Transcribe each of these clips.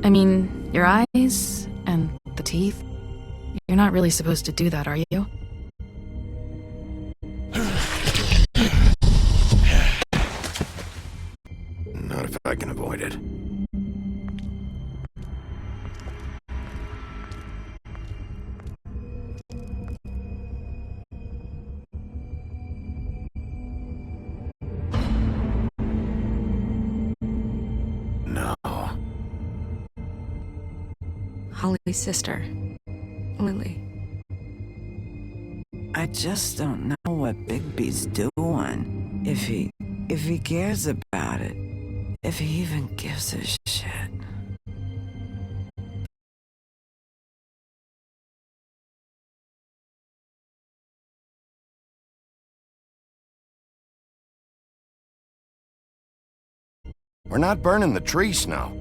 I mean, your eyes and the teeth. You're not really supposed to do that, are you? Not if I can avoid it. No. Holly's sister, Lily. I just don't know what Bigby's doing. If he cares about it. If he even gives a shit. We're not burning the tree, Snow.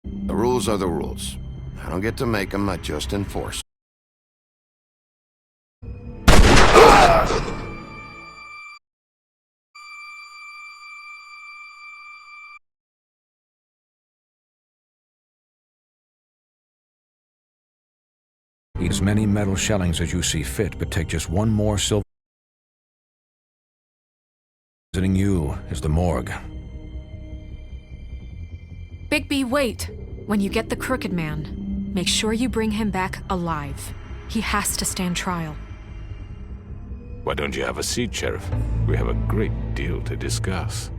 The rules are the rules. I don't get to make them, I just enforce. Eat as many metal shellings as you see fit, but take just one more silver. Visiting you is the morgue. Bigby, wait! When you get the Crooked Man, make sure you bring him back alive. He has to stand trial. Why don't you have a seat, Sheriff? We have a great deal to discuss.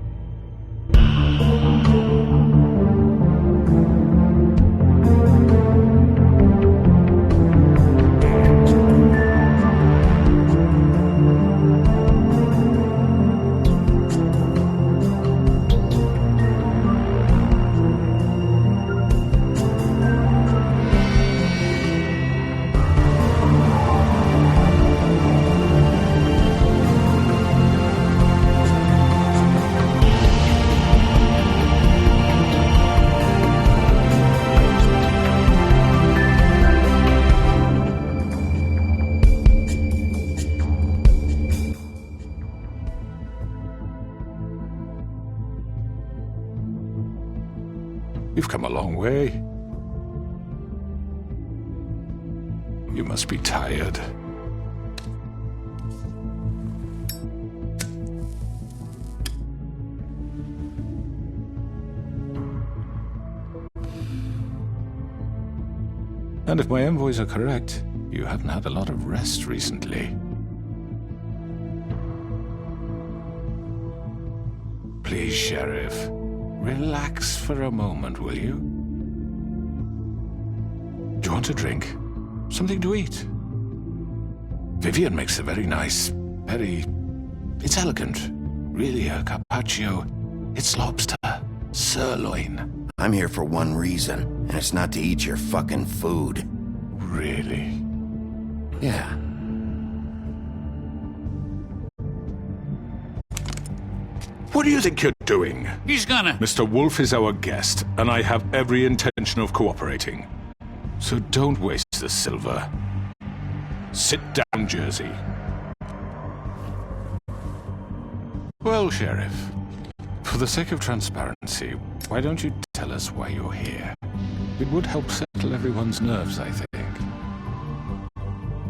You've come a long way. You must be tired. And if my envoys are correct, you haven't had a lot of rest recently. Please, Sheriff. Relax for a moment, will you? Do you want a drink? Something to eat? Vivian makes a very nice, it's elegant. Really a carpaccio. It's lobster. Sirloin. I'm here for one reason, and it's not to eat your fucking food. Really? Yeah. What do you think you're doing? He's gonna... Mr. Wolf is our guest, and I have every intention of cooperating. So don't waste the silver. Sit down, Jersey. Well, Sheriff, for the sake of transparency, why don't you tell us why you're here? It would help settle everyone's nerves, I think.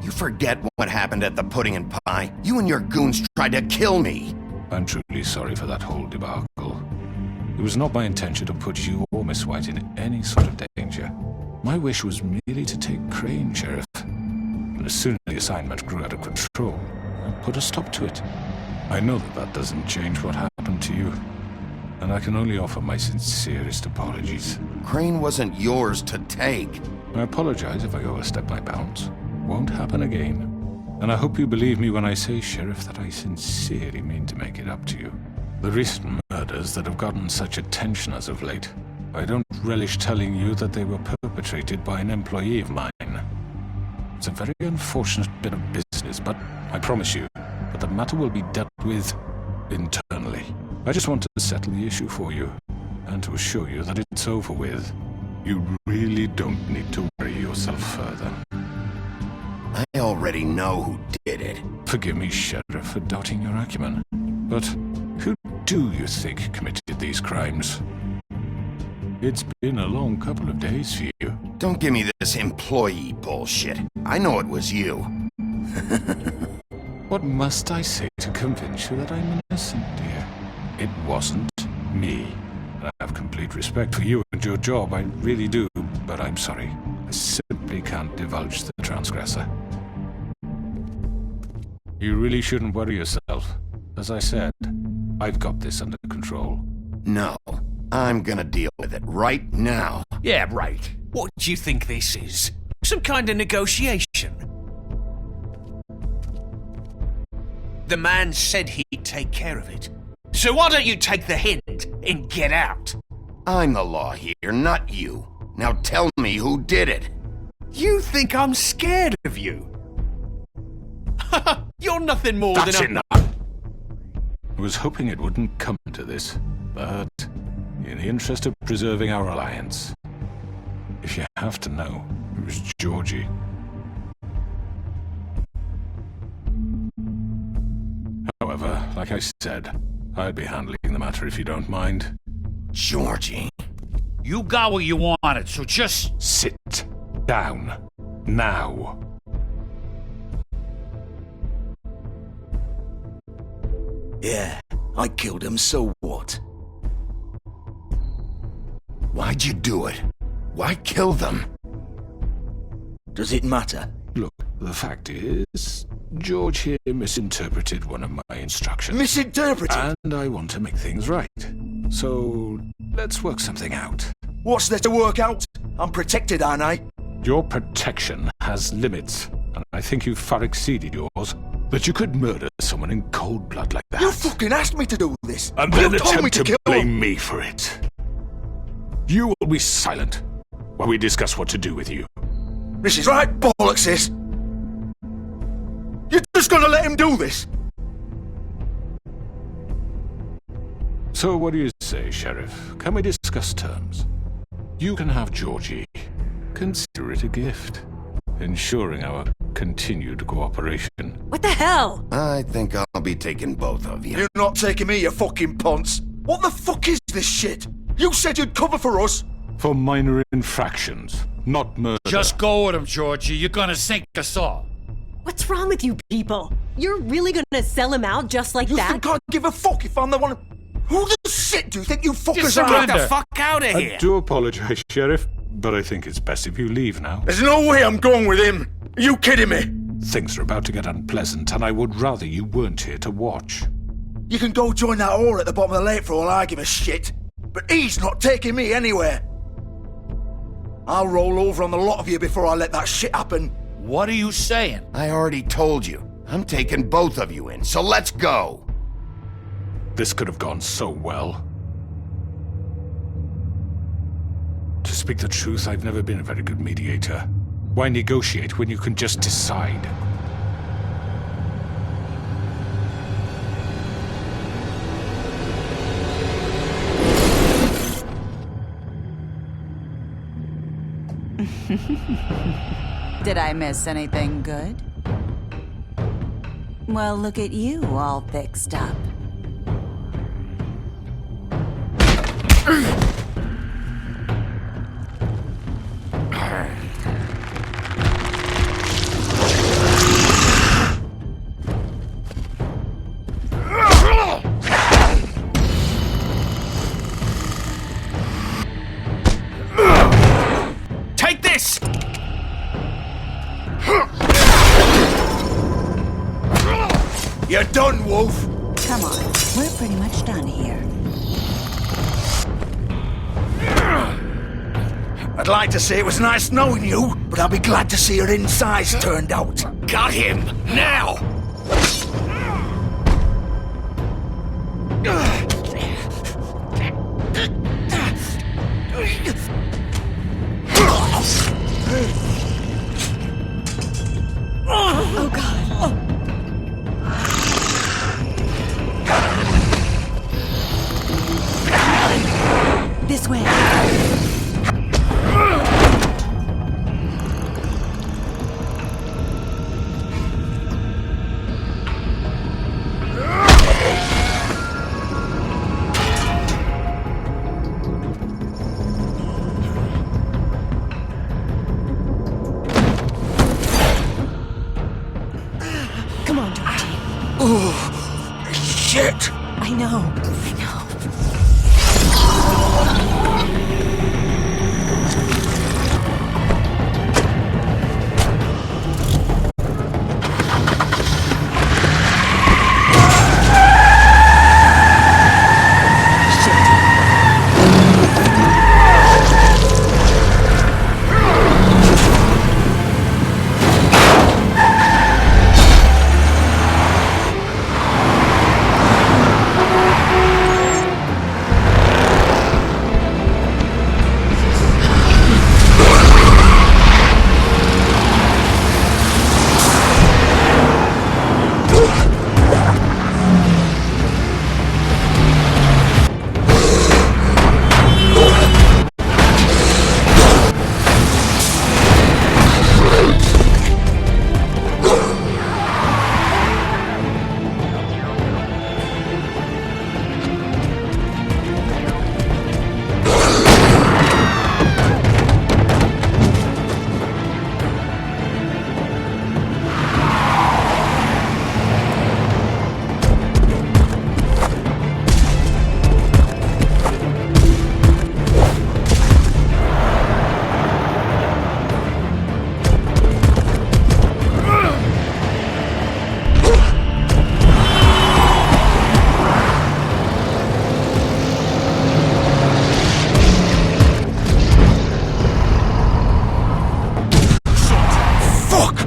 You forget what happened at the Pudding and Pie? You and your goons tried to kill me! I'm truly sorry for that whole debacle. It was not my intention to put you or Miss White in any sort of danger. My wish was merely to take Crane, Sheriff. But as soon as the assignment grew out of control, I put a stop to it. I know that that doesn't change what happened to you, and I can only offer my sincerest apologies. Crane wasn't yours to take. I apologize if I overstep my bounds. Won't happen again. And I hope you believe me when I say, Sheriff, that I sincerely mean to make it up to you. The recent murders that have gotten such attention as of late, I don't relish telling you that they were perpetrated by an employee of mine. It's a very unfortunate bit of business, but I promise you that the matter will be dealt with internally. I just want to settle the issue for you, and to assure you that it's over with. You really don't need to worry yourself further. I already know who did it. Forgive me, Sheriff, for doubting your acumen. But who do you think committed these crimes? It's been a long couple of days for you. Don't give me this employee bullshit. I know it was you. What must I say to convince you that I'm innocent, dear? It wasn't me. I have complete respect for you and your job, I really do, but I'm sorry. I simply can't divulge the transgressor. You really shouldn't worry yourself. As I said, I've got this under control. No, I'm gonna deal with it right now. Yeah, right. What do you think this is? Some kind of negotiation? The man said he'd take care of it. So why don't you take the hint and get out? I'm the law here, not you. Now tell me who did it. You think I'm scared of you? You're nothing more That's than a... enough! I was hoping it wouldn't come to this, but in the interest of preserving our alliance, if you have to know, it was Georgie. However, like I said, I'd be handling the matter if you don't mind. Georgie. You got what you wanted, so just... Sit down. Now. Yeah, I killed him, so what? Why'd you do it? Why kill them? Does it matter? Look, the fact is, George here misinterpreted one of my instructions. Misinterpreted? And I want to make things right. So, let's work something out. What's there to work out? I'm protected, aren't I? Your protection has limits, and I think you've far exceeded yours. That you could murder someone in cold blood like that. You fucking asked me to do this! And then you told me attempt to kill blame me for it. You will be silent while we discuss what to do with you. This is right bollocks, this! You're just gonna let him do this? So what do you say, Sheriff? Can we discuss terms? You can have Georgie. Consider it a gift, ensuring our continued cooperation. What the hell? I think I'll be taking both of you. You're not taking me, you fucking ponce! What the fuck is this shit? You said you'd cover for us! For minor infractions, not murder. Just go with him, Georgie. You're gonna sink us all. What's wrong with you people? You're really gonna sell him out just like You that? think I give a fuck if I'm the one... Who the shit do you think you fuckers Just are? get the fuck out of I here. do apologize, Sheriff, but I think it's best if you leave now. There's no way I'm going with him! Are you kidding me? Things are about to get unpleasant, and I would rather you weren't here to watch. You can go join that whore at the bottom of the lake for all I give a shit. But he's not taking me anywhere. I'll roll over on the lot of you before I let that shit happen. What are you saying? I already told you. I'm taking both of you in, so let's go. This could have gone so well. To speak the truth, I've never been a very good mediator. Why negotiate when you can just decide? Did I miss anything good? Well, look at you, all fixed up. Take this! You're done, Wolf! Come on, we're pretty much done here. I'd like to say it was nice knowing you, but I'll be glad to see your insides turned out. Got him! Now! Oh god. This way. Shit! I know.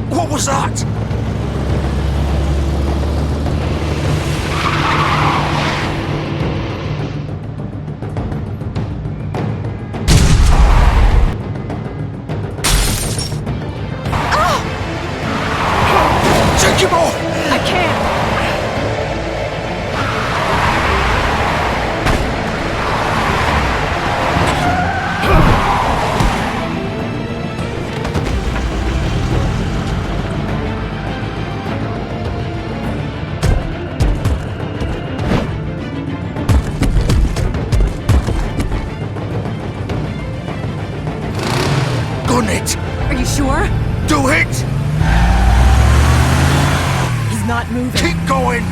What was that? Take him off! I can't! Gun it! Are you sure? Do it! He's not moving. Keep going!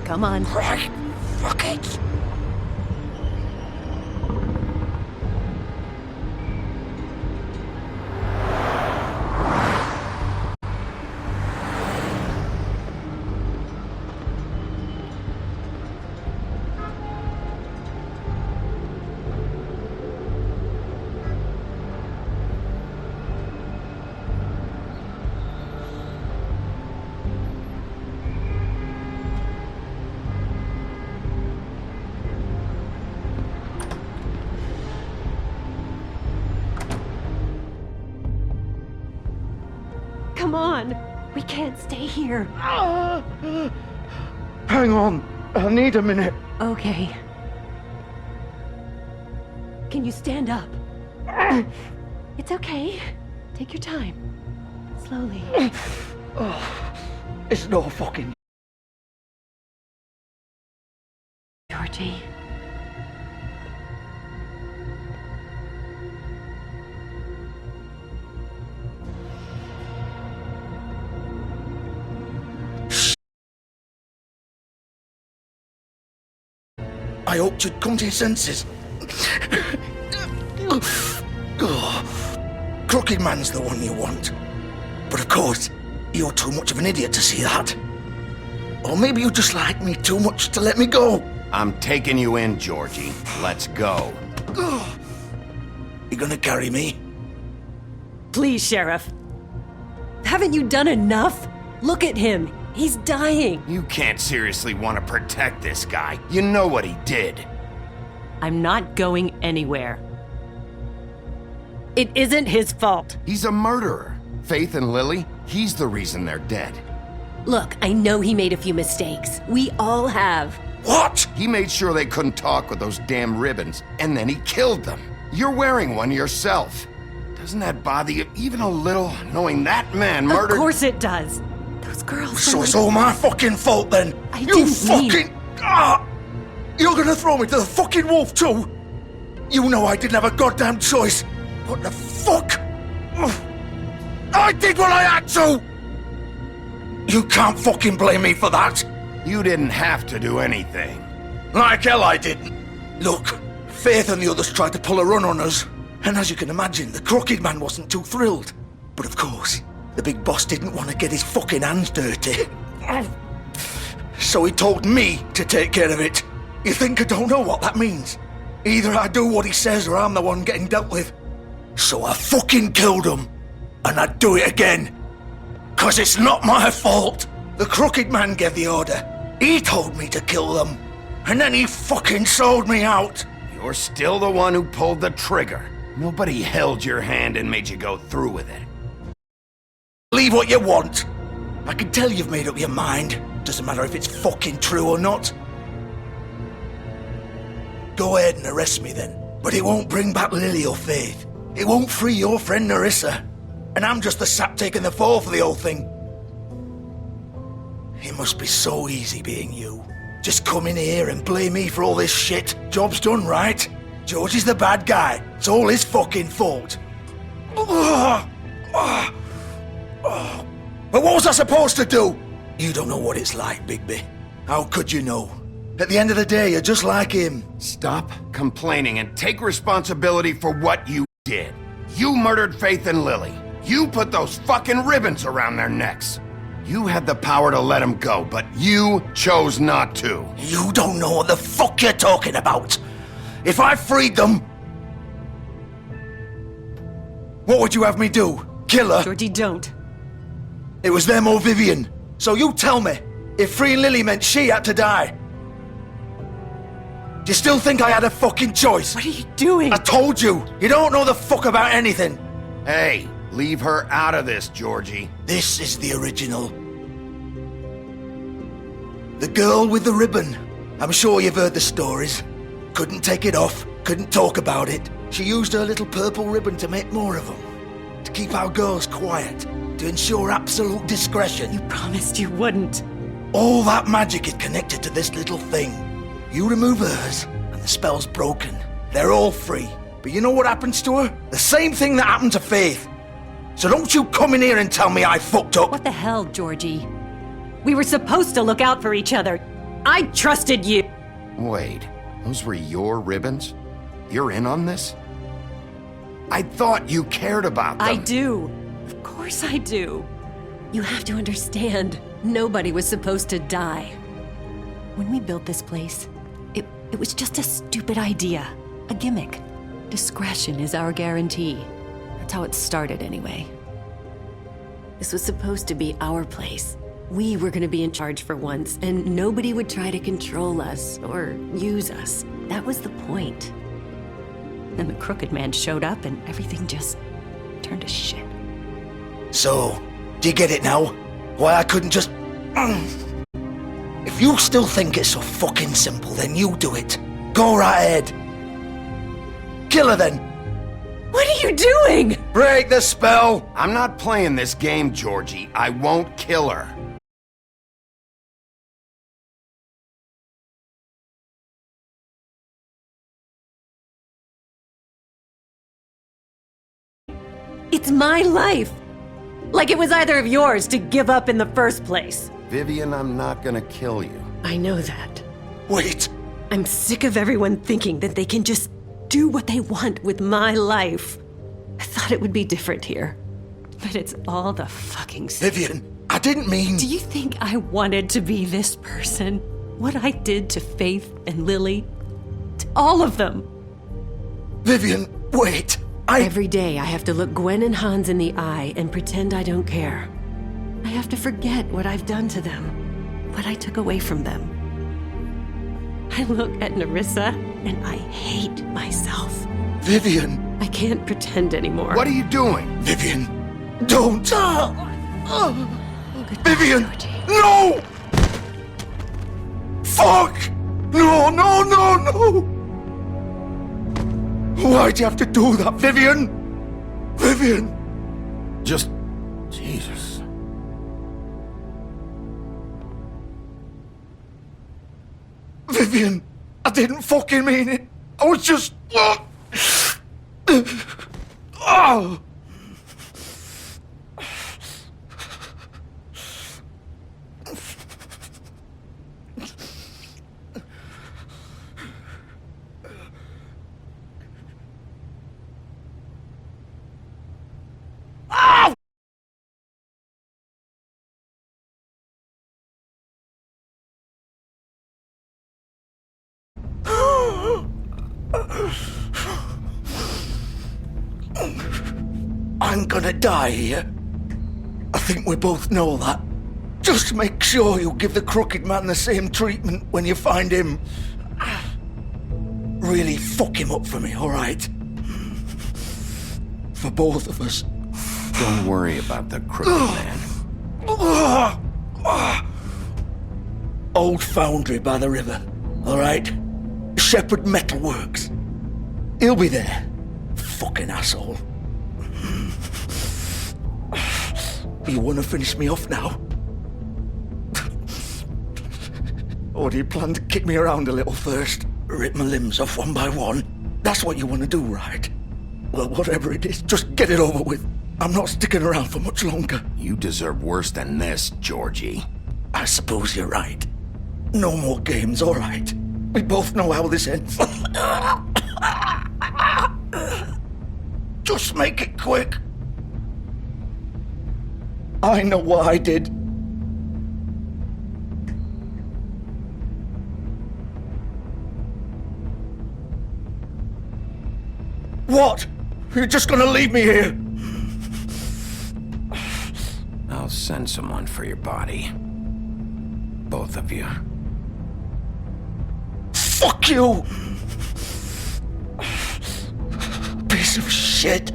Come on. Right. Fuck it. Come on. We can't stay here. Hang on. I need a minute. Okay. Can you stand up? It's okay. Take your time. Slowly. It's no fucking... Georgie. I hoped you'd come to your senses. Crooked Man's the one you want. But of course, you're too much of an idiot to see that. Or maybe you just like me too much to let me go. I'm taking you in, Georgie. Let's go. You gonna carry me? Please, Sheriff. Haven't you done enough? Look at him. He's dying. You can't seriously want to protect this guy. You know what he did. I'm not going anywhere. It isn't his fault. He's a murderer. Faith and Lily, he's the reason they're dead. Look, I know he made a few mistakes. We all have. What? He made sure they couldn't talk with those damn ribbons, and then he killed them. You're wearing one yourself. Doesn't that bother you even a little, knowing that man murdered— Of course it does. Those girls. So it's all my fucking fault then. You fucking. You're gonna throw me to the fucking wolf too? You know I didn't have a goddamn choice. What the fuck? I did what I had to! You can't fucking blame me for that. You didn't have to do anything. Like hell I didn't. Look, Faith and the others tried to pull a run on us. And as you can imagine, the Crooked Man wasn't too thrilled. But of course, the big boss didn't want to get his fucking hands dirty. So he told me to take care of it. You think I don't know what that means? Either I do what he says or I'm the one getting dealt with. So I fucking killed him. And I'd do it again. 'Cause it's not my fault. The Crooked Man gave the order. He told me to kill them. And then he fucking sold me out. You're still the one who pulled the trigger. Nobody held your hand and made you go through with it. Believe what you want. I can tell you've made up your mind. Doesn't matter if it's fucking true or not. Go ahead and arrest me then. But it won't bring back Lily or Faith. It won't free your friend Nerissa. And I'm just the sap taking the fall for the whole thing. It must be so easy being you. Just come in here and blame me for all this shit. Job's done, right? George is the bad guy. It's all his fucking fault. But what was I supposed to do? You don't know what it's like, Bigby. How could you know? At the end of the day, you're just like him. Stop complaining and take responsibility for what you did. You murdered Faith and Lily. You put those fucking ribbons around their necks. You had the power to let them go, but you chose not to. You don't know what the fuck you're talking about. If I freed them... What would you have me do? Kill her? Georgie, don't. It was them or Vivian. So you tell me, if freeing Lily meant she had to die. Do you still think I had a fucking choice? What are you doing? I told you, you don't know the fuck about anything. Hey, leave her out of this, Georgie. This is the original. The girl with the ribbon. I'm sure you've heard the stories. Couldn't take it off, couldn't talk about it. She used her little purple ribbon to make more of them. To keep our girls quiet. To ensure absolute discretion. You promised you wouldn't. All that magic is connected to this little thing. You remove hers, and the spell's broken. They're all free. But you know what happens to her? The same thing that happened to Faith. So don't you come in here and tell me I fucked up. What the hell, Georgie? We were supposed to look out for each other. I trusted you. Wait, those were your ribbons? You're in on this? I thought you cared about them. I do. Of course I do. You have to understand, nobody was supposed to die. When we built this place, it was just a stupid idea. A gimmick. Discretion is our guarantee. That's how it started anyway. This was supposed to be our place. We were gonna be in charge for once, and nobody would try to control us or use us. That was the point. Then the Crooked Man showed up and everything just turned to shit. So, do you get it now? Why I couldn't just... If you still think it's so fucking simple, then you do it. Go right ahead. Kill her then. What are you doing? Break the spell. I'm not playing this game, Georgie. I won't kill her. It's my life. Like it was either of yours to give up in the first place. Vivian, I'm not gonna kill you. I know that. Wait. I'm sick of everyone thinking that they can just do what they want with my life. I thought it would be different here. But it's all the fucking same. Vivian, I didn't mean... Do you think I wanted to be this person? What I did to Faith and Lily? To all of them? Vivian, wait. Every day I have to look Gwen and Hans in the eye and pretend I don't care. I have to forget what I've done to them, what I took away from them. I look at Nerissa and I hate myself. Vivian. I can't pretend anymore. What are you doing? Vivian, don't. Vivian, Georgie. no! Fuck! No, no, no, no! Why'd you have to do that, Vivian? Vivian! Just... Jesus. Vivian, I didn't fucking mean it. I was just... Oh! I'm gonna die here. I think we both know that. Just make sure you give the crooked man the same treatment when you find him. Really fuck him up for me, alright? For both of us. Don't worry about the crooked man. Old foundry by the river, alright? Shepherd Metalworks. He'll be there. Fucking asshole. You want to finish me off now? Or do you plan to kick me around a little first? Rip my limbs off one by one? That's what you want to do, right? Well, whatever it is, just get it over with. I'm not sticking around for much longer. You deserve worse than this, Georgie. I suppose you're right. No more games, all right. We both know how this ends. Just make it quick. I know what I did. What? You're just gonna leave me here? I'll send someone for your body. Both of you. Fuck you! Piece of shit.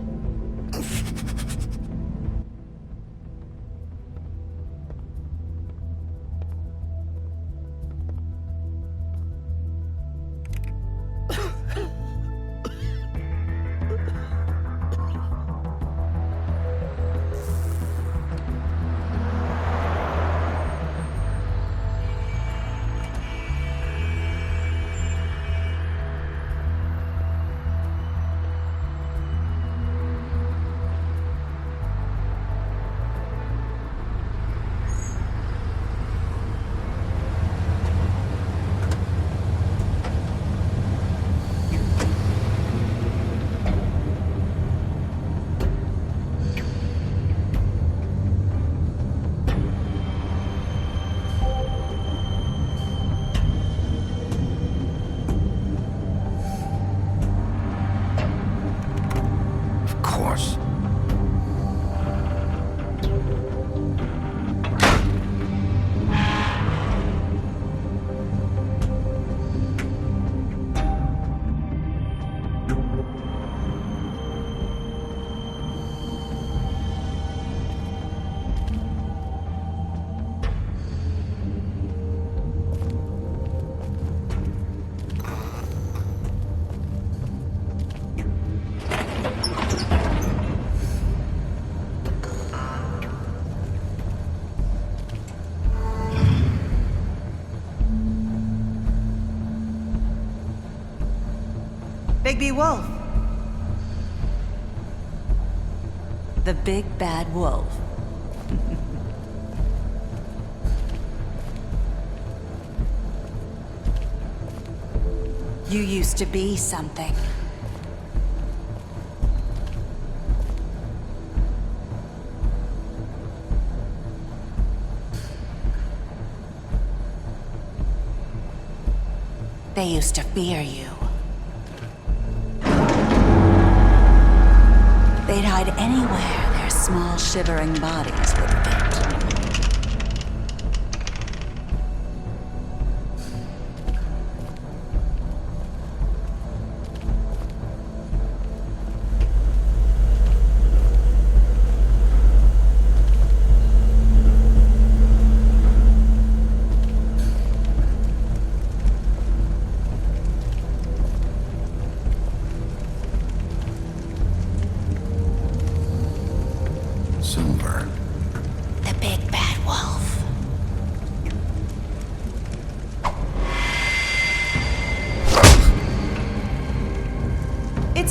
Bigby Wolf. The big bad wolf. You used to be something. They used to fear you. They'd hide anywhere their small, shivering bodies would fit.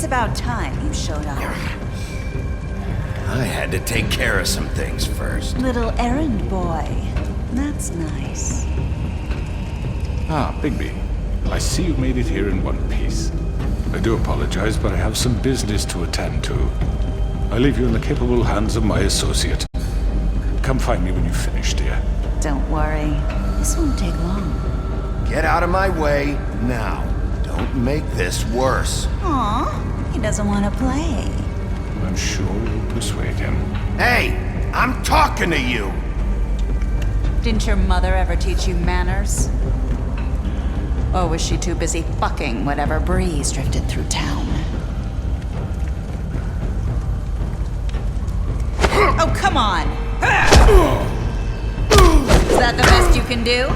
about time you showed up. I had to take care of some things first. Little errand boy. That's nice. Ah, Bigby. I see you've made it here in one piece. I do apologize, but I have some business to attend to. I leave you in the capable hands of my associate. Come find me when you've finished, dear. Don't worry. This won't take long. Get out of my way now. Don't make this worse. Aw, he doesn't want to play. I'm sure you'll persuade him. Hey, I'm talking to you! Didn't your mother ever teach you manners? Or was she too busy fucking whatever breeze drifted through town? Oh, come on! Is that the best you can do?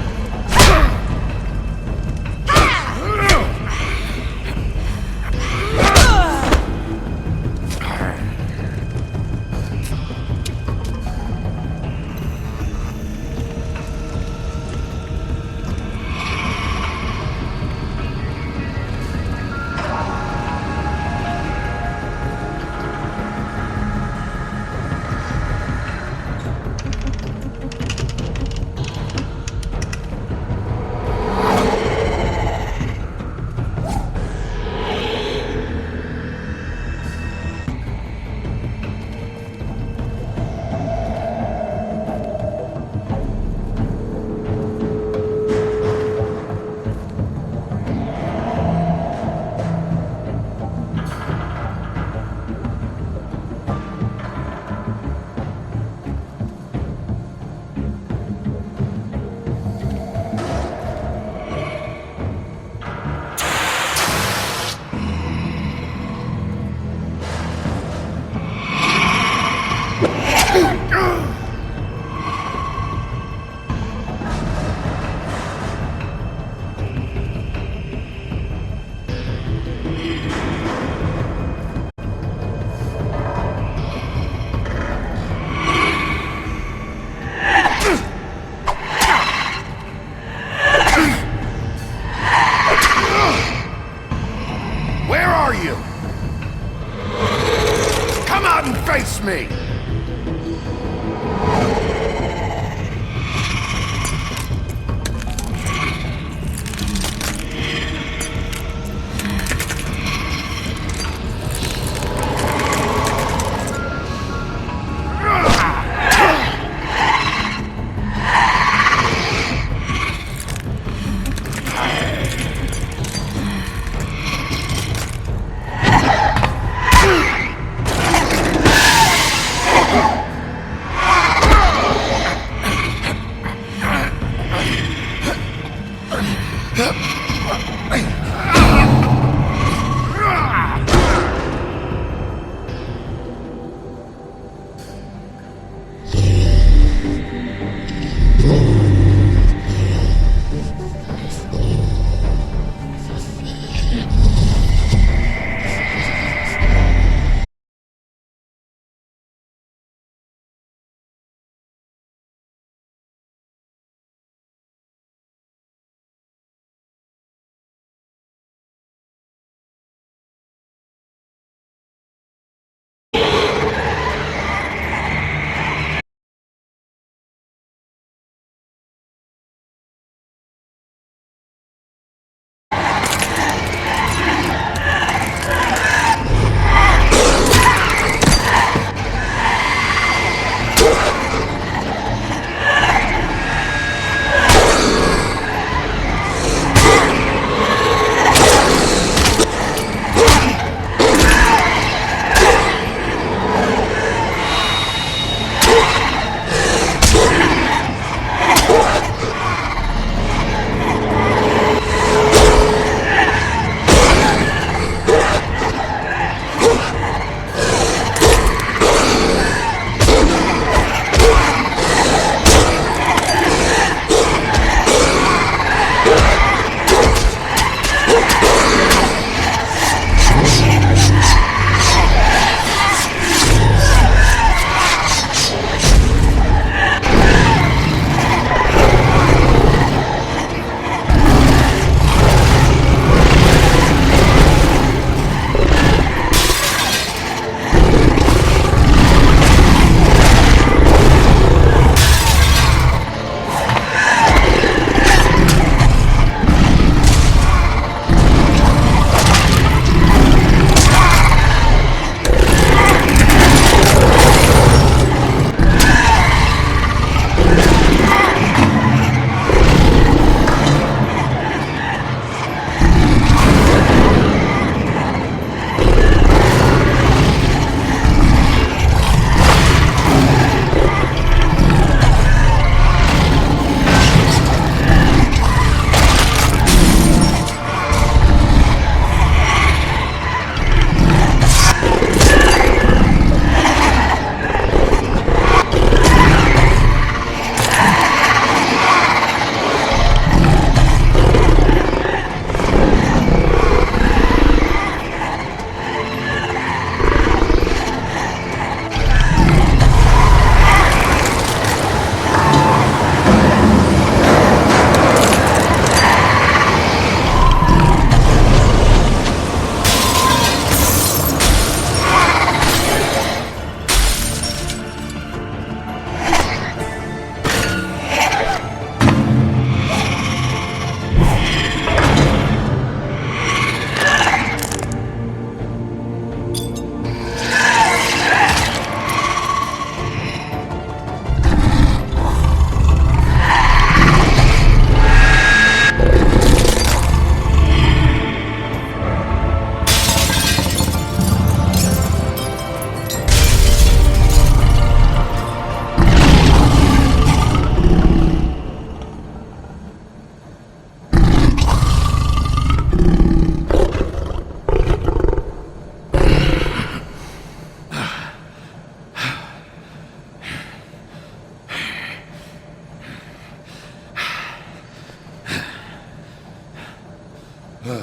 Hello,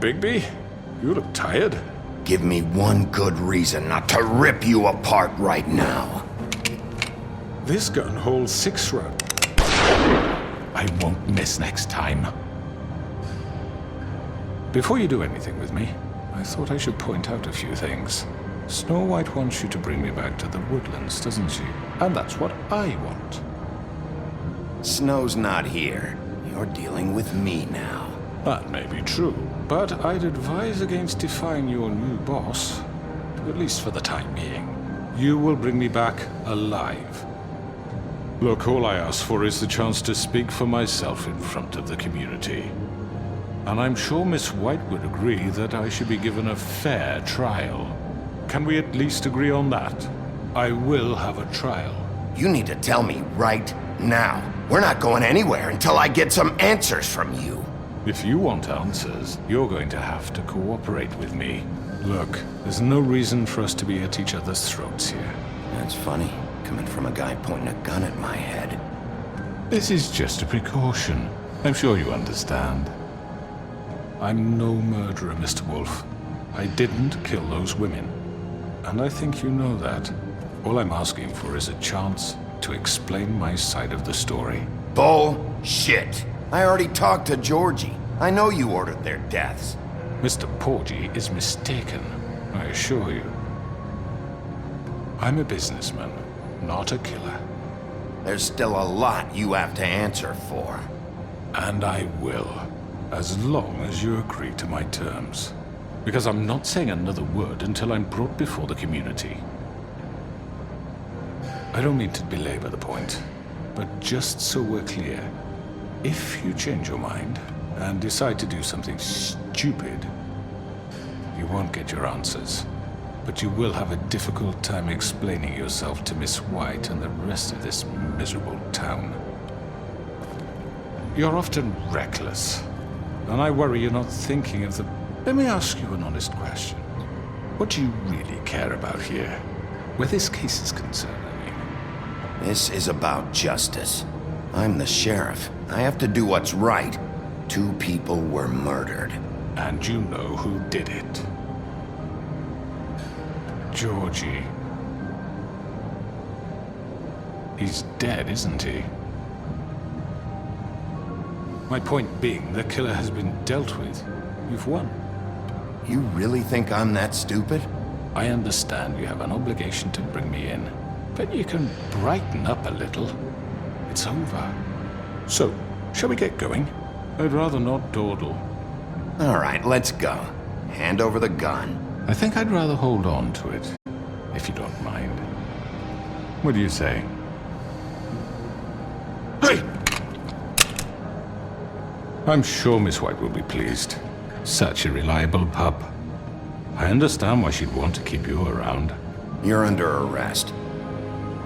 Bigby. You look tired. Give me one good reason not to rip you apart right now. This gun holds 6 rounds. I won't miss next time. Before you do anything with me, I thought I should point out a few things. Snow White wants you to bring me back to the woodlands, doesn't she? And that's what I want. Snow's not here. You're dealing with me now. That may be true, but I'd advise against defying your new boss, at least for the time being. You will bring me back alive. Look, all I ask for is the chance to speak for myself in front of the community. And I'm sure Miss White would agree that I should be given a fair trial. Can we at least agree on that? I will have a trial. You need to tell me right now. We're not going anywhere until I get some answers from you. If you want answers, you're going to have to cooperate with me. Look, there's no reason for us to be at each other's throats here. That's funny, coming from a guy pointing a gun at my head. This is just a precaution. I'm sure you understand. I'm no murderer, Mr. Wolf. I didn't kill those women. And I think you know that. All I'm asking for is a chance to explain my side of the story. Bullshit! I already talked to Georgie. I know you ordered their deaths. Mr. Porgy is mistaken, I assure you. I'm a businessman, not a killer. There's still a lot you have to answer for. And I will, as long as you agree to my terms. Because I'm not saying another word until I'm brought before the community. I don't mean to belabor the point, but just so we're clear, if you change your mind and decide to do something stupid, you won't get your answers. But you will have a difficult time explaining yourself to Miss White and the rest of this miserable town. You're often reckless, and I worry you're not thinking of the... Let me ask you an honest question. What do you really care about here? Where this case is concerned, I mean. This is about justice. I'm the sheriff. I have to do what's right. 2 people were murdered. And you know who did it. Georgie. He's dead, isn't he? My point being, the killer has been dealt with. You've won. You really think I'm that stupid? I understand you have an obligation to bring me in, but you can brighten up a little. It's over. So, shall we get going? I'd rather not dawdle. All right, let's go. Hand over the gun. I think I'd rather hold on to it, if you don't mind. What do you say? Hey! I'm sure Miss White will be pleased. Such a reliable pup. I understand why she'd want to keep you around. You're under arrest.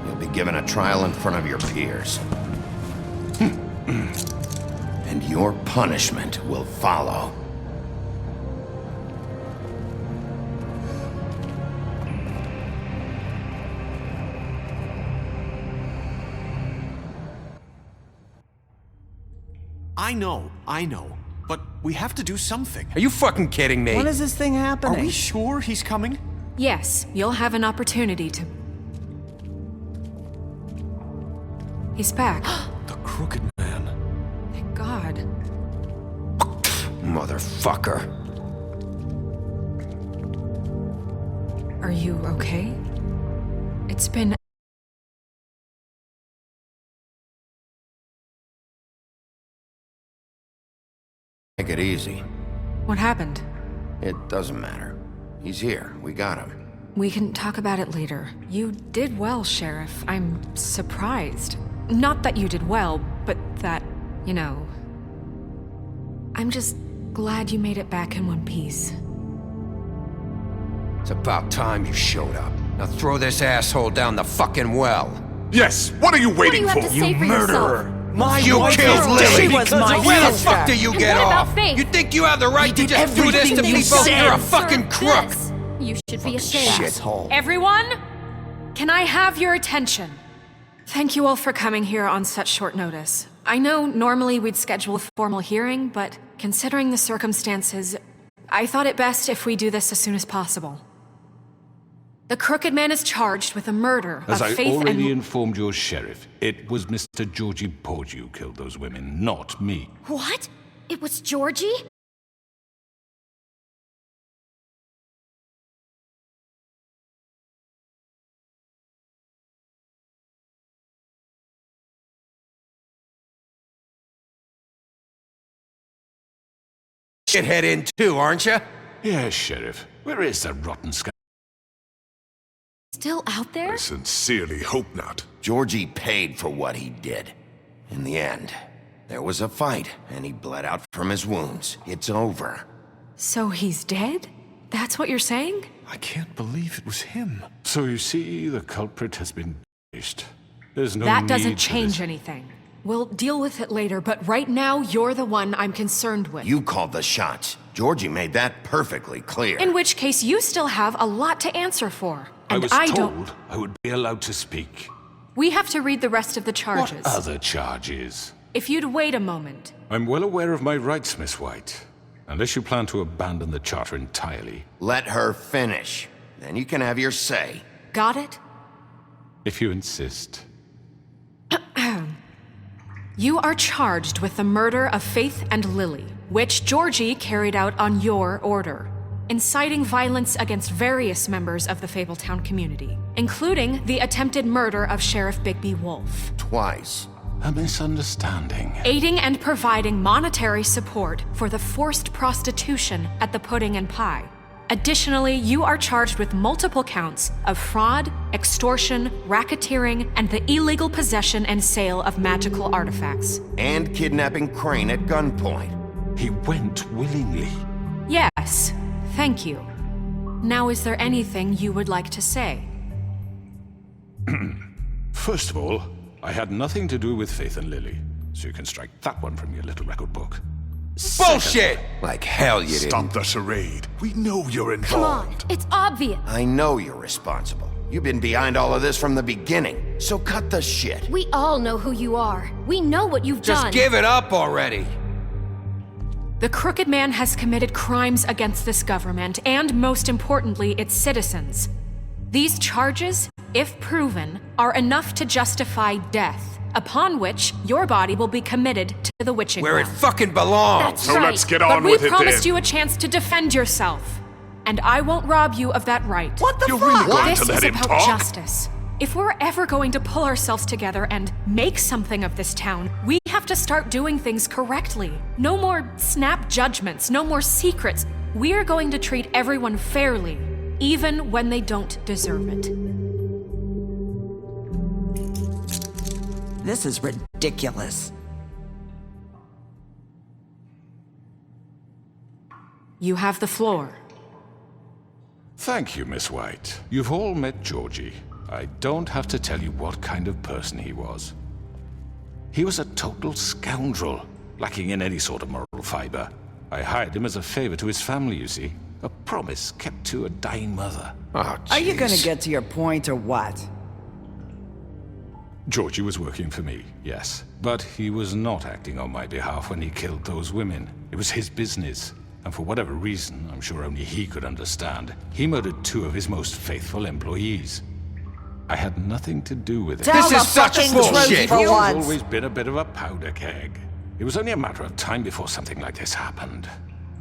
You'll be given a trial in front of your peers. And your punishment will follow. I know. But we have to do something. Are you fucking kidding me? When is this thing happening? Are we sure he's coming? Yes, you'll have an opportunity to... He's back. The Crooked Man. Thank God. Motherfucker. Are you okay? It's been... Take it easy. What happened? It doesn't matter. He's here. We got him. We can talk about it later. You did well, Sheriff. I'm surprised. Not that you did well, but that, you know... I'm just glad you made it back in one piece. It's about time you showed up. Now throw this asshole down the fucking well. Yes, what are you waiting for? You murderer! My You wife killed is Lily! dead because of Where the sister. fuck do you get what about off? Faith? You think you have the right to did just do this to everything you people? said. You're a fucking crook! This. You should be ashamed. Shithole. Everyone, can I have your attention? Thank you all for coming here on such short notice. I know normally we'd schedule a formal hearing, but considering the circumstances, I thought it best if we do this as soon as possible. The Crooked Man is charged with the murder As of I Faith already and... informed your sheriff, it was Mr. Georgie Porgy who killed those women, not me. What? It was Georgie? Shithead in too, aren't you? Yes, Sheriff. Where is that rotten scum? Still out there? I sincerely hope not. Georgie paid for what he did. In the end, there was a fight, and he bled out from his wounds. It's over. So he's dead? That's what you're saying? I can't believe it was him. So you see, the culprit has been punished. There's no That need doesn't for change this. anything. We'll deal with it later, but right now, you're the one I'm concerned with. You called the shots. Georgie made that perfectly clear. In which case, you still have a lot to answer for. I And was don't. told I would be allowed to speak. We have to read the rest of the charges. What other charges? If you'd wait a moment. I'm well aware of my rights, Miss White. Unless you plan to abandon the charter entirely. Let her finish. Then you can have your say. Got it? If you insist. You are charged with the murder of Faith and Lily, which Georgie carried out on your order, inciting violence against various members of the Fabletown community, including the attempted murder of Sheriff Bigby Wolf. Twice. A misunderstanding. Aiding and providing monetary support for the forced prostitution at the Pudding and Pie. Additionally, you are charged with multiple counts of fraud, extortion, racketeering, and the illegal possession and sale of magical artifacts. And kidnapping Crane at gunpoint. He went willingly. Yes, thank you. Now, is there anything you would like to say? First of all, I had nothing to do with Faith and Lily, so you can strike that one from your little record book. Bullshit! Like hell you didn't. Stop the charade. We know you're Come on, involved. it's obvious. I know you're responsible. You've been behind all of this from the beginning. So cut the shit. We all know who you are. We know what you've Just done. give it up already. The Crooked Man has committed crimes against this government and, most importantly, its citizens. These charges, if proven, are enough to justify death, upon which your body will be committed to the witching Where it well. fucking belongs. That's So right. let's get But on we with it promised then. you a chance to defend yourself, and I won't rob you of that right. What the You're fuck? really going This to let is him about talk? justice. If we're ever going to pull ourselves together and make something of this town, we have to start doing things correctly. No more snap judgments, no more secrets. We're going to treat everyone fairly, even when they don't deserve it. This is ridiculous. You have the floor. Thank you, Miss White. You've all met Georgie. I don't have to tell you what kind of person he was. He was a total scoundrel, lacking in any sort of moral fiber. I hired him as a favor to his family, you see. A promise kept to a dying mother. Oh, Are you gonna jeez. get to your point or what? Georgie was working for me, yes. But he was not acting on my behalf when he killed those women. It was his business. And for whatever reason, I'm sure only he could understand, he murdered 2 of his most faithful employees. I had nothing to do with it. This is such bullshit. For He's once. always been a bit of a powder keg. It was only a matter of time before something like this happened.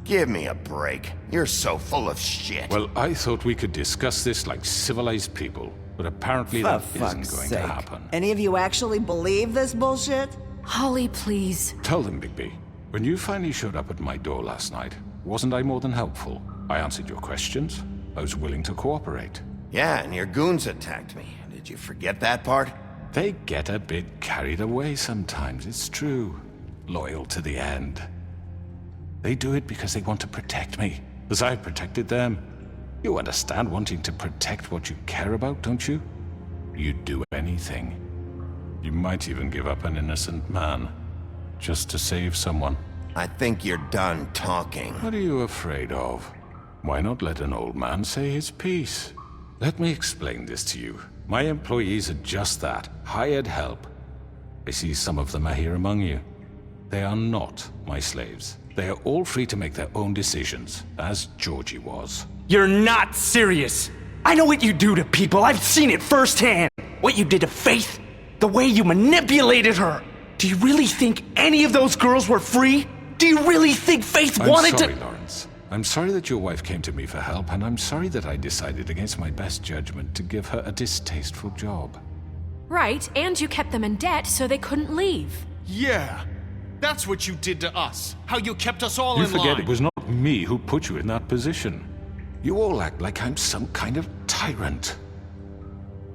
Give me a break. You're so full of shit. Well, I thought we could discuss this like civilized people, but apparently For that fuck's isn't going sake. to happen. Any of you actually believe this bullshit? Holly, please. Tell them, Bigby. When you finally showed up at my door last night, wasn't I more than helpful? I answered your questions. I was willing to cooperate. Yeah, and your goons attacked me. Did you forget that part? They get a bit carried away sometimes, it's true. Loyal to the end. They do it because they want to protect me, as I protected them. You understand wanting to protect what you care about, don't you? You'd do anything. You might even give up an innocent man, just to save someone. I think you're done talking. What are you afraid of? Why not let an old man say his piece? Let me explain this to you. My employees are just that, hired help. I see some of them are here among you. They are not my slaves. They are all free to make their own decisions, as Georgie was. You're not serious! I know what you do to people, I've seen it firsthand! What you did to Faith, the way you manipulated her! Do you really think any of those girls were free? Do you really think Faith wanted to— I'm sorry, Lawrence. I'm sorry that your wife came to me for help, and I'm sorry that I decided against my best judgment to give her a distasteful job. Right, and you kept them in debt so they couldn't leave. Yeah, that's what you did to us. How you kept us all in line. You forget it was not me who put you in that position. You all act like I'm some kind of tyrant.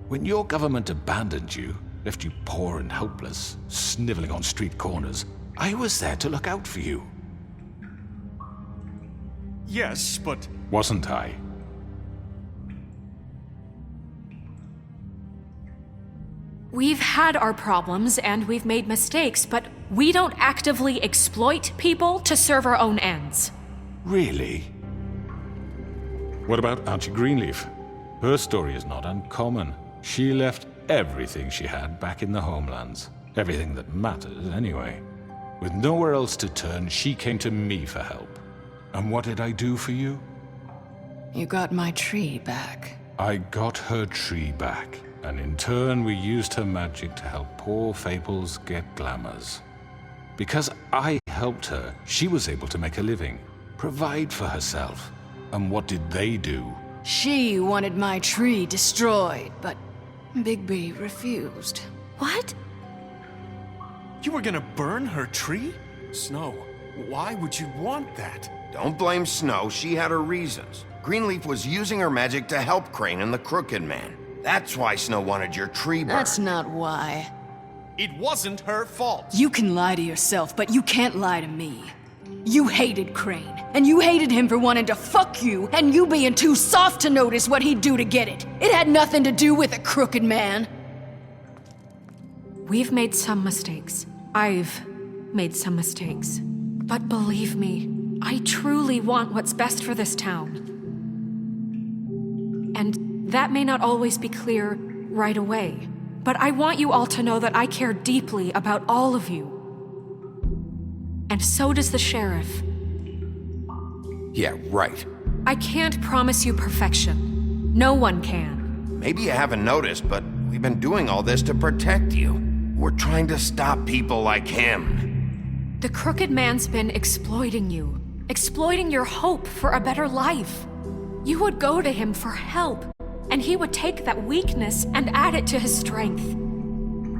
When your government abandoned you, left you poor and helpless, sniveling on street corners, I was there to look out for you. Yes, but... Wasn't I? We've had our problems and we've made mistakes, but we don't actively exploit people to serve our own ends. Really? What about Auntie Greenleaf? Her story is not uncommon. She left everything she had back in the homelands. Everything that matters, anyway. With nowhere else to turn, she came to me for help. And what did I do for you? You got my tree back. I got her tree back, and in turn we used her magic to help poor Fables get glamours. Because I helped her, she was able to make a living, provide for herself. And what did they do? She wanted my tree destroyed, but Bigby refused. What? You were gonna burn her tree? Snow, why would you want that? Don't blame Snow, she had her reasons. Greenleaf was using her magic to help Crane and the Crooked Man. That's why Snow wanted your tree burned. That's not why. It wasn't her fault. You can lie to yourself, but you can't lie to me. You hated Crane, and you hated him for wanting to fuck you, and you being too soft to notice what he'd do to get it. It had nothing to do with a Crooked Man. We've made some mistakes. I've made some mistakes. But believe me, I truly want what's best for this town. And that may not always be clear right away, but I want you all to know that I care deeply about all of you. And so does the sheriff. Yeah, right. I can't promise you perfection. No one can. Maybe you haven't noticed, but we've been doing all this to protect you. We're trying to stop people like him. The Crooked Man's been exploiting you. Exploiting your hope for a better life. You would go to him for help, and he would take that weakness and add it to his strength.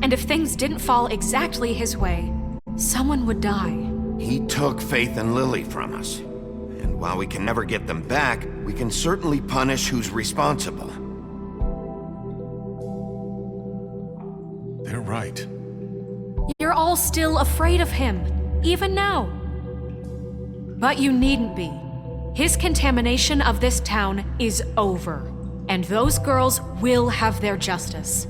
And if things didn't fall exactly his way, someone would die. He took Faith and Lily from us. And while we can never get them back, we can certainly punish who's responsible. They're right. You're all still afraid of him, even now. But you needn't be. His contamination of this town is over, and those girls will have their justice.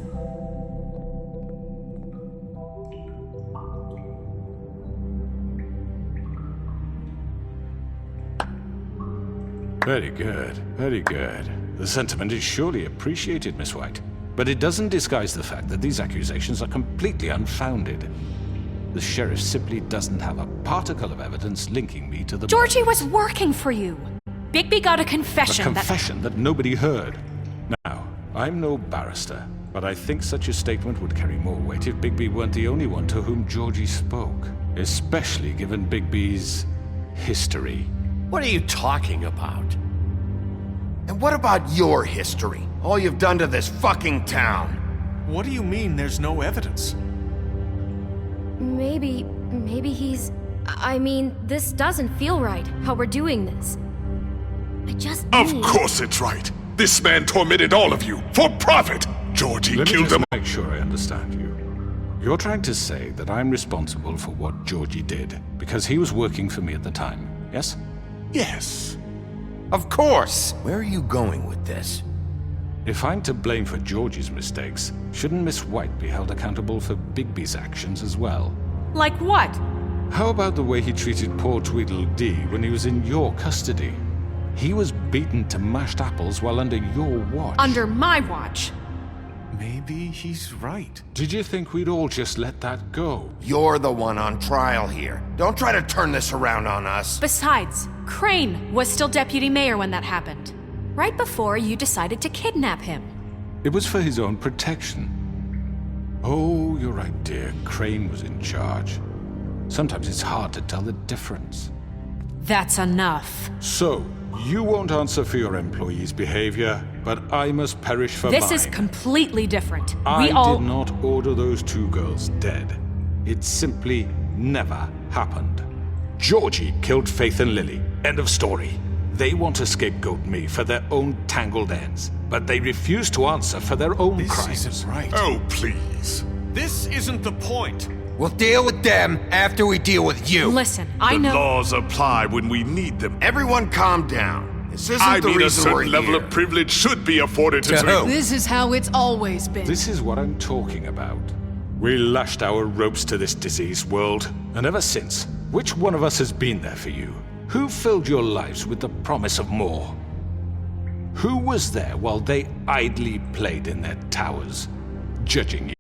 Very good, very good. The sentiment is surely appreciated, Miss White. But it doesn't disguise the fact that these accusations are completely unfounded. The sheriff simply doesn't have a particle of evidence linking me to the... Georgie was working for you. Bigby got a confession that nobody heard. Now, I'm no barrister, but I think such a statement would carry more weight if Bigby weren't the only one to whom Georgie spoke. Especially given Bigby's history. What are you talking about? And what about your history? All you've done to this fucking town. What do you mean there's no evidence? Maybe he's... I mean, this doesn't feel right, how we're doing this. I just Of course it's right. This man tormented all of you, for profit! Georgie killed them. Let me just make sure I understand you. You're trying to say that I'm responsible for what Georgie did, because he was working for me at the time, yes? Yes. Of course! Where are you going with this? If I'm to blame for Georgie's mistakes, shouldn't Miss White be held accountable for Bigby's actions as well? Like what? How about the way he treated poor Tweedledee when he was in your custody? He was beaten to mashed apples while under your watch. Under my watch. Maybe he's right. Did you think we'd all just let that go? You're the one on trial here. Don't try to turn this around on us. Besides, Crane was still deputy mayor when that happened. Right before you decided to kidnap him. It was for his own protection. Oh, you're right, dear. Crane was in charge. Sometimes it's hard to tell the difference. That's enough. So, you won't answer for your employees' behavior, but I must perish for mine. This is completely different. I did not order those two girls dead. It simply never happened. Georgie killed Faith and Lily. End of story. They want to scapegoat me for their own tangled ends, but they refuse to answer for their own crimes. This isn't right. Oh, please. This isn't the point. We'll deal with them after we deal with you. Listen, I know. The laws apply when we need them. Everyone calm down. This isn't I the mean, a reason we're certain level here. of privilege should be afforded to who? This is how it's always been. This is what I'm talking about. We lashed our ropes to this diseased world, and ever since, which one of us has been there for you? Who filled your lives with the promise of more? Who was there while they idly played in their towers, judging you?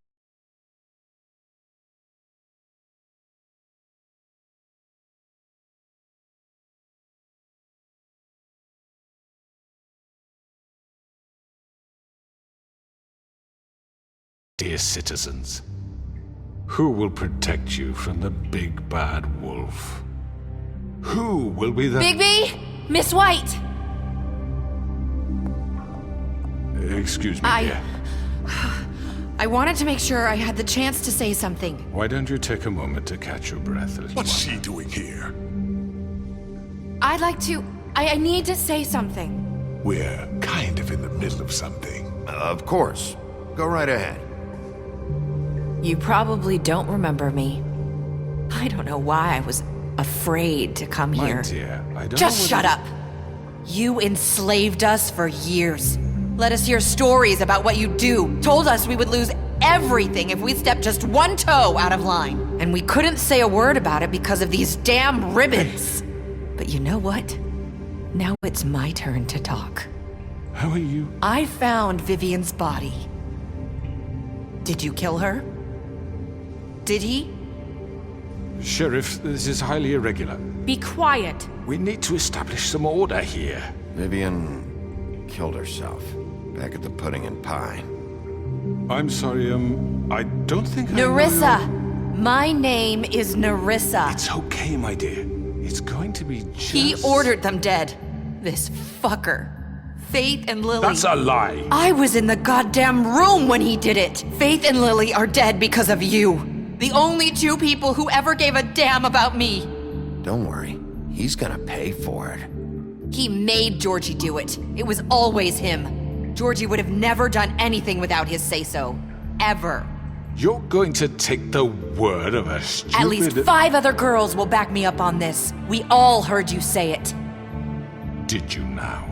Dear citizens, who will protect you from the big bad wolf? Who will be the— Bigby! Miss White! Excuse me, dear. I wanted to make sure I had the chance to say something. Why don't you take a moment to catch your breath, little What's one? she doing here? I'd like to... I need to say something. We're kind of in the middle of something. Of course. Go right ahead. You probably don't remember me. I don't know why I was afraid to come My here. dear, I don't Just know shut up! You enslaved us for years. Let us hear stories about what you do. Told us we would lose everything if we stepped just one toe out of line. And we couldn't say a word about it because of these damn ribbons. But you know what? Now it's my turn to talk. How are you? I found Vivian's body. Did you kill her? Did he? Sheriff, this is highly irregular. Be quiet. We need to establish some order here. Vivian killed herself back at the Pudding and Pie. I'm sorry, I don't think I know Nerissa! My name is Nerissa. It's okay, my dear. It's going to be just... He ordered them dead. This fucker. Faith and Lily. That's a lie. I was in the goddamn room when he did it. Faith and Lily are dead because of you. The only two people who ever gave a damn about me. Don't worry. He's gonna pay for it. He made Georgie do it. It was always him. Georgie would have never done anything without his say-so. Ever. You're going to take the word of a stupid... At least 5 other girls will back me up on this. We all heard you say it. Did you now?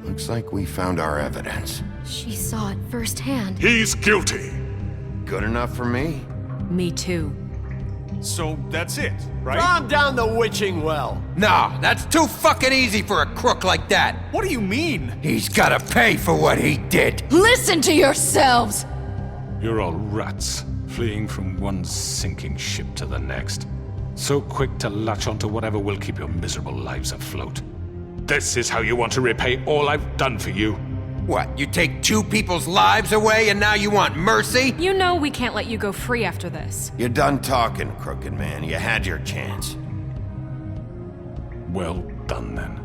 Looks like we found our evidence. She saw it firsthand. He's guilty. Good enough for me. Me too. So that's it, right? Calm down the witching well. Nah, that's too fucking easy for a crook like that. What do you mean? He's gotta pay for what he did. Listen to yourselves! You're all rats, fleeing from one sinking ship to the next. So quick to latch onto whatever will keep your miserable lives afloat. This is how you want to repay all I've done for you? What, you take 2 people's lives away and now you want mercy? You know we can't let you go free after this. You're done talking, crooked man. You had your chance. Well done, then.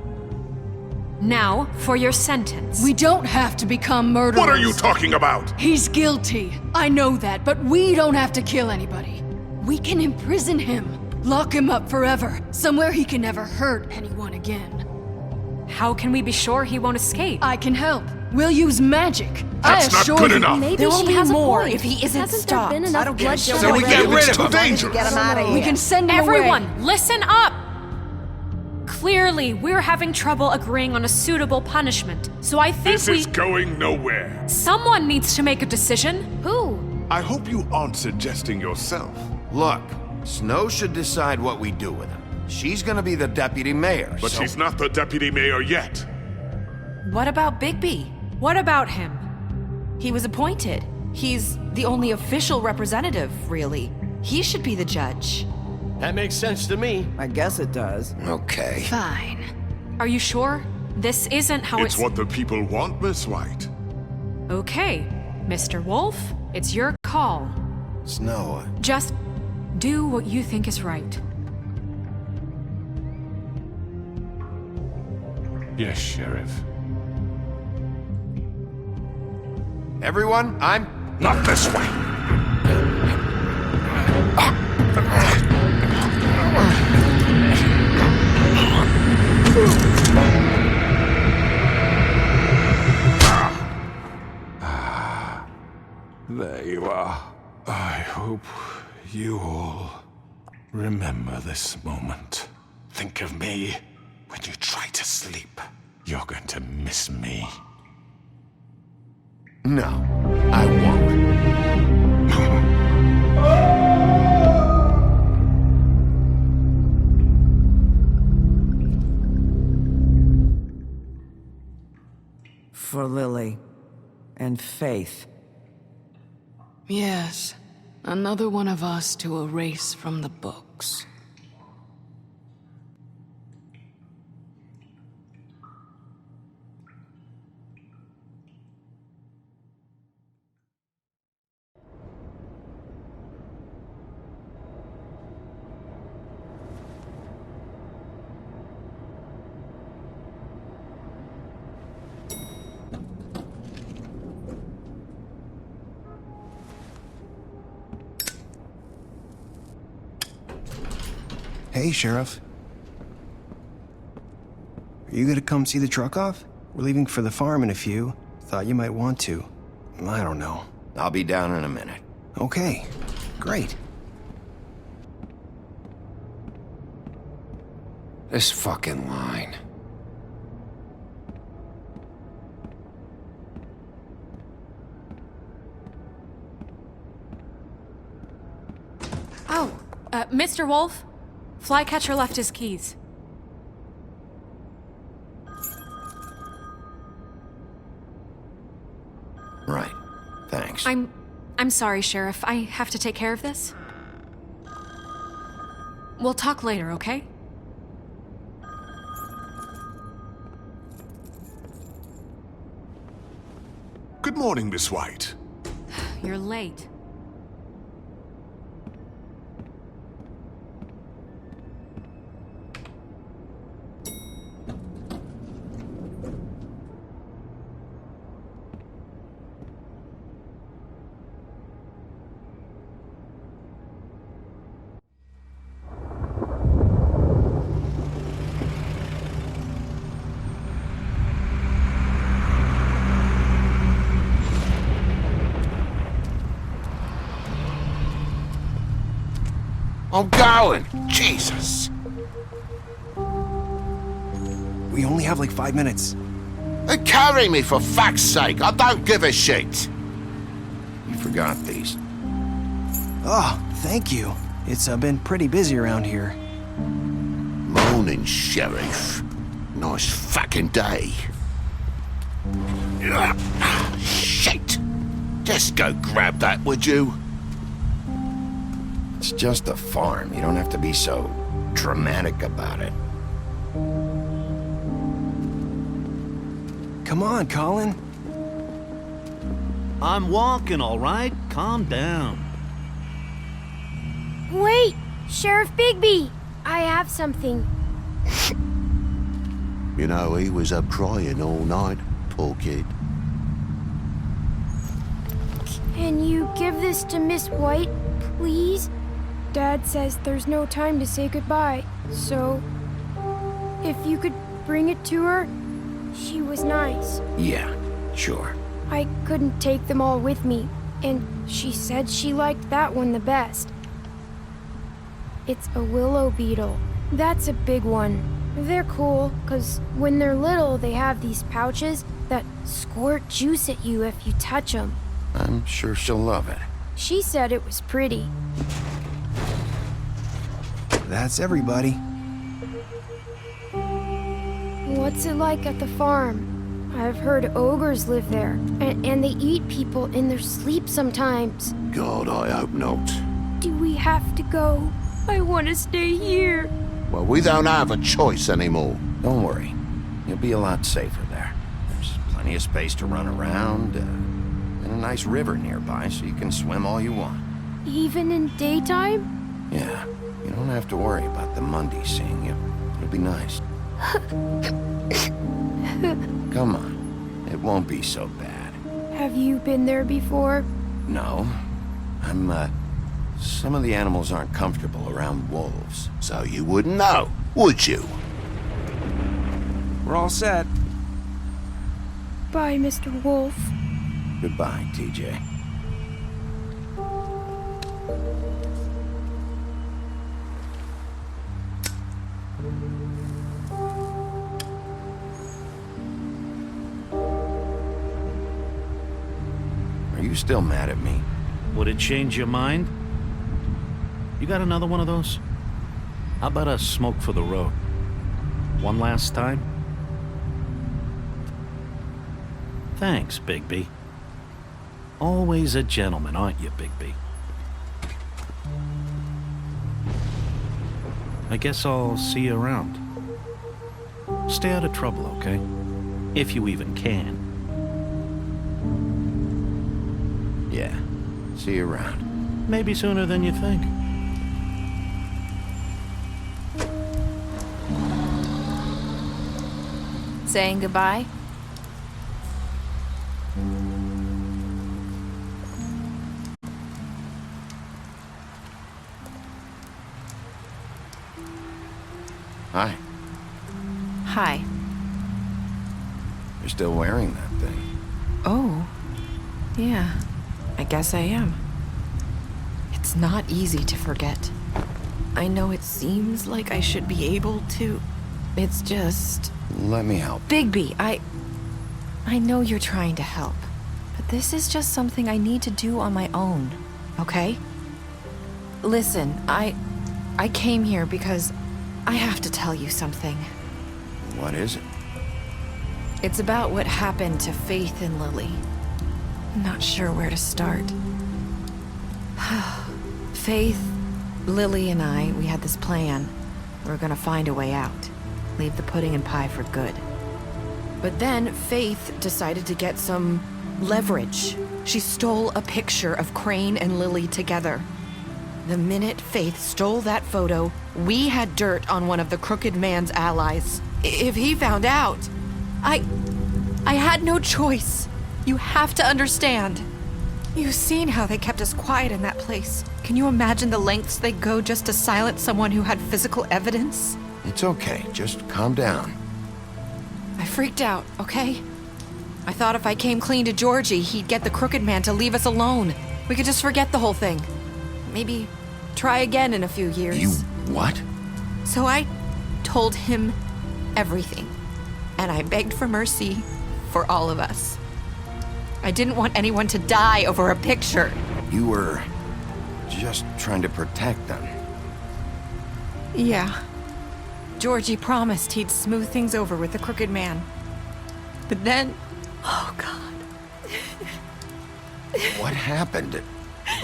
Now, for your sentence. We don't have to become murderers. What are you talking about? He's guilty. I know that, but we don't have to kill anybody. We can imprison him. Lock him up forever. Somewhere he can never hurt anyone again. How can we be sure he won't escape? I can help. We'll use magic. That's not good enough. Maybe There will she be has more a point. if he isn't Hasn't stopped. there been enough bloodshed So we get rid It's of too him. dangerous. Get him out of here. We can send him Everyone, away. listen up! Clearly, we're having trouble agreeing on a suitable punishment, so I think This is going nowhere. Someone needs to make a decision. Who? I hope you aren't suggesting yourself. Look, Snow should decide what we do with him. She's gonna be the deputy mayor, But so... she's not the deputy mayor yet. What about Bigby? What about him? He was appointed. He's the only official representative, really. He should be the judge. That makes sense to me. I guess it does. Okay. Fine. Are you sure? This isn't how It's what the people want, Miss White. Okay, Mr. Wolf, it's your call. Snow... Just do what you think is right. Yes, Sheriff. Everyone, I'm... Not this way. There you are. I hope you all remember this moment. Think of me when you try to sleep. You're going to miss me. No, I won't. For Lily and Faith. Yes, another one of us to erase from the books. Hey, Sheriff. Are you gonna come see the truck off? We're leaving for the farm in a few. Thought you might want to. I don't know. I'll be down in a minute. Okay, great. This fucking line. Oh, Mr. Wolf? Flycatcher left his keys. Right. Thanks. I'm sorry, Sheriff. I have to take care of this. We'll talk later, okay? Good morning, Miss White. You're late. I'm going! Jesus! We only have like 5 minutes. Carry me, for fuck's sake! I don't give a shit! You forgot these. Oh, thank you. It's been pretty busy around here. Morning, Sheriff. Nice fucking day. Shit! Just go grab that, would you? It's just a farm. You don't have to be so dramatic about it. Come on, Colin. I'm walking, all right? Calm down. Wait! Sheriff Bigby! I have something. You know, he was up crying all night, poor kid. Can you give this to Miss White, please? Dad says there's no time to say goodbye, so if you could bring it to her, she was nice. Yeah, sure. I couldn't take them all with me, and she said she liked that one the best. It's a willow beetle. That's a big one. They're cool, because when they're little, they have these pouches that squirt juice at you if you touch them. I'm sure she'll love it. She said it was pretty. That's everybody. What's it like at the farm? I've heard ogres live there, and they eat people in their sleep sometimes. God, I hope not. Do we have to go? I want to stay here. Well, we don't have a choice anymore. Don't worry. You'll be a lot safer there. There's plenty of space to run around, and a nice river nearby so you can swim all you want. Even in daytime? Yeah, you don't have to worry about the Mundy seeing you. It'll be nice. Come on. It won't be so bad. Have you been there before? No. Some of the animals aren't comfortable around wolves. So you wouldn't know, would you? We're all set. Bye, Mr. Wolf. Goodbye, TJ. Are you still mad at me? Would it change your mind? You got another one of those? How about a smoke for the road? One last time? Thanks, Bigby. Always a gentleman, aren't you, Bigby? I guess I'll see you around. Stay out of trouble, okay? If you even can. Yeah. See you around. Maybe sooner than you think. Saying goodbye? Hi. Hi. You're still wearing that thing. Oh. Yeah. I guess I am. It's not easy to forget. I know it seems like I should be able to. It's just... Let me help. Bigby, I know you're trying to help, but this is just something I need to do on my own, okay? Listen, I came here because I have to tell you something. What is it? It's about what happened to Faith and Lily. I'm not sure where to start. Faith, Lily, and I, we had this plan. We were gonna find a way out. Leave the pudding and pie for good. But then Faith decided to get some leverage. She stole a picture of Crane and Lily together. The minute Faith stole that photo, we had dirt on one of the Crooked Man's allies. If he found out, I had no choice. You have to understand. You've seen how they kept us quiet in that place. Can you imagine the lengths they go just to silence someone who had physical evidence? It's okay. Just calm down. I freaked out, okay? I thought if I came clean to Georgie, he'd get the Crooked Man to leave us alone. We could just forget the whole thing. Maybe try again in a few years. You what? So I told him everything. And I begged for mercy for all of us. I didn't want anyone to die over a picture. You were just trying to protect them. Yeah. Georgie promised he'd smooth things over with the Crooked Man. But then... Oh, God. What happened?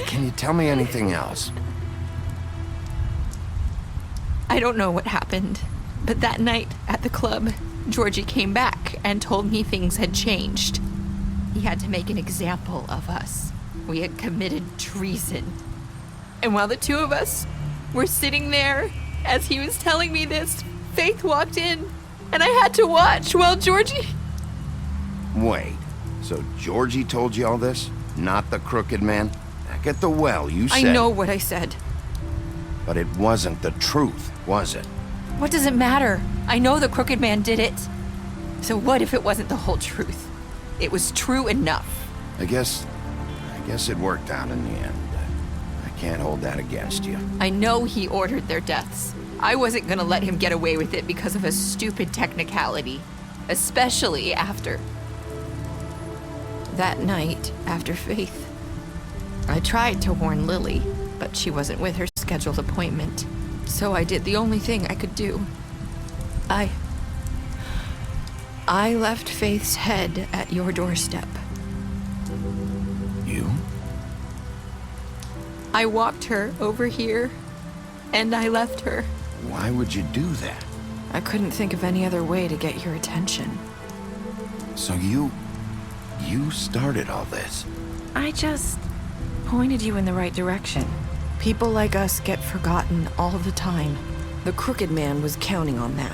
Can you tell me anything else? I don't know what happened. But that night at the club, Georgie came back and told me things had changed. He had to make an example of us. We had committed treason. And while the two of us were sitting there, as he was telling me this, Faith walked in, and I had to watch while Georgie... Wait, so Georgie told you all this? Not the Crooked Man? Back at the well, you said... I know what I said. But it wasn't the truth, was it? What does it matter? I know the Crooked Man did it. So what if it wasn't the whole truth? It was true enough. I guess it worked out in the end. I can't hold that against you. I know he ordered their deaths. I wasn't gonna let him get away with it because of a stupid technicality. Especially after that night after Faith. I tried to warn Lily, but she wasn't with her scheduled appointment. So I did the only thing I could do. I left Faith's head at your doorstep. You? I walked her over here, and I left her. Why would you do that? I couldn't think of any other way to get your attention. So you started all this? I just pointed you in the right direction. People like us get forgotten all the time. The Crooked Man was counting on that.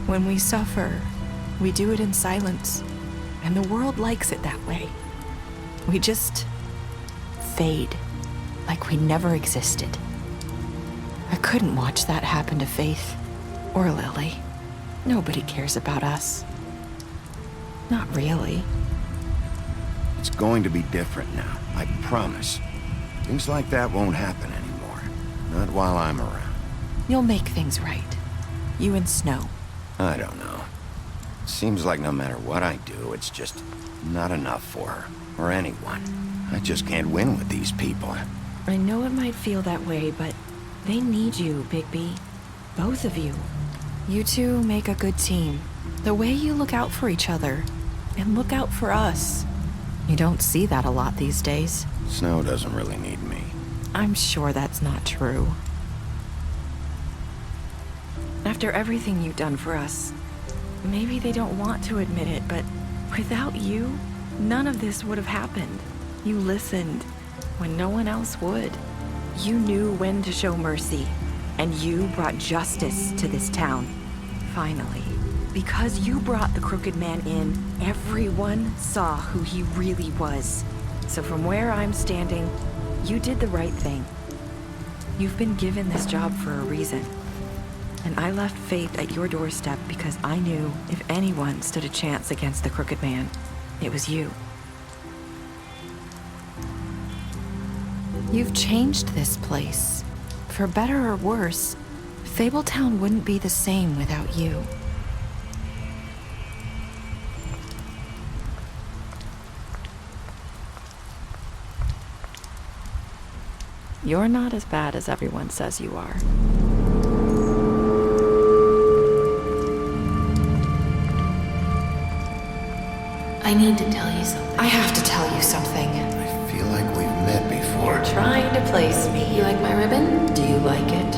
When we suffer, we do it in silence, and the world likes it that way. We just fade, like we never existed. I couldn't watch that happen to Faith, or Lily. Nobody cares about us. Not really. It's going to be different now, I promise. Things like that won't happen anymore. Not while I'm around. You'll make things right. You and Snow. I don't know. Seems like no matter what I do, it's just not enough for her, or anyone. I just can't win with these people. I know it might feel that way, but they need you, Bigby. Both of you. You two make a good team. The way you look out for each other, and look out for us. You don't see that a lot these days. Snow doesn't really need me. I'm sure that's not true. After everything you've done for us, maybe they don't want to admit it, but without you, none of this would have happened. You listened when no one else would. You knew when to show mercy, and you brought justice to this town. Finally. Because you brought the Crooked Man in, everyone saw who he really was. So from where I'm standing, you did the right thing. You've been given this job for a reason. And I left Faith at your doorstep because I knew if anyone stood a chance against the Crooked Man, it was you. You've changed this place. For better or worse, Fabletown wouldn't be the same without you. You're not as bad as everyone says you are. I need to tell you something. I have to tell you something. I feel like we've met before. You're trying to place me. You like my ribbon? Do you like it?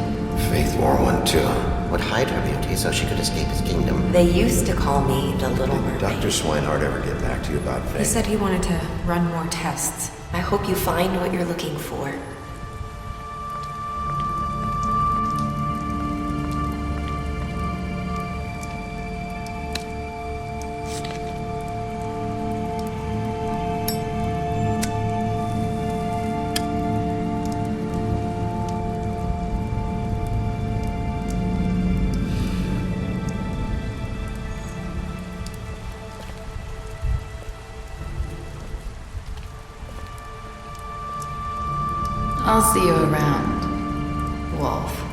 Faith wore one too. Would hide her beauty so she could escape his kingdom. They used to call me the Little Mermaid. Dr. Swinehart ever get back to you about Faith? He said he wanted to run more tests. I hope you find what you're looking for. I'll see you around, Wolf.